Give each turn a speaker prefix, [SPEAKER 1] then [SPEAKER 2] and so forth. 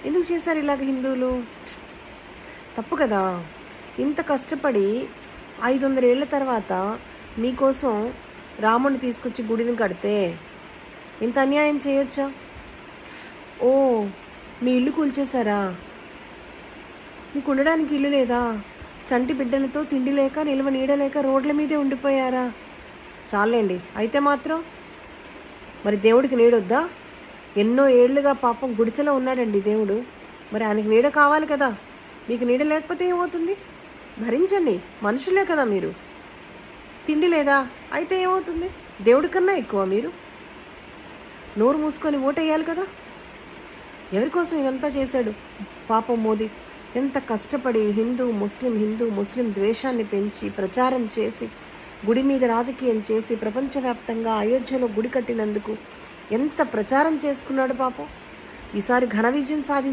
[SPEAKER 1] ఎందుకు చేశారు ఇలాగ హిందువులు? తప్పు కదా. ఇంత కష్టపడి 500 ఏళ్ల తర్వాత మీకోసం రాముడిని తీసుకొచ్చి గుడిని కడితే ఇంత అన్యాయం చేయొచ్చా? ఓ, మీ ఇల్లు కూల్చేశారా? మీకు ఉండడానికి ఇల్లు లేదా? చంటి బిడ్డలతో తిండి లేక నిల్వ నీడలేక రోడ్ల మీదే ఉండిపోయారా? చాలండి. అయితే మాత్రం మరి దేవుడికి నీడొద్దా? ఎన్నో ఏళ్లుగా పాపం గుడిసెలో ఉన్నాడండి దేవుడు. మరి ఆయనకి నీడ కావాలి కదా. మీకు నీడ లేకపోతే ఏమవుతుంది? భరించండి, మనుషులే కదా మీరు. తిండి లేదా? అయితే ఏమవుతుంది? దేవుడి కన్నా ఎక్కువ మీరు? నోరు మూసుకొని ఓటేయాలి కదా. ఎవరి కోసం ఇదంతా చేశాడు పాపం మోదీ? ఎంత కష్టపడి హిందూ ముస్లిం ద్వేషాన్ని పెంచి ప్రచారం చేసి గుడి మీద రాజకీయం చేసి ప్రపంచవ్యాప్తంగా అయోధ్యలో గుడి కట్టినందుకు ఎంత ప్రచారం చేసుకున్నాడు పాపం. ఈసారి ఘన విజయం సాధించాడు.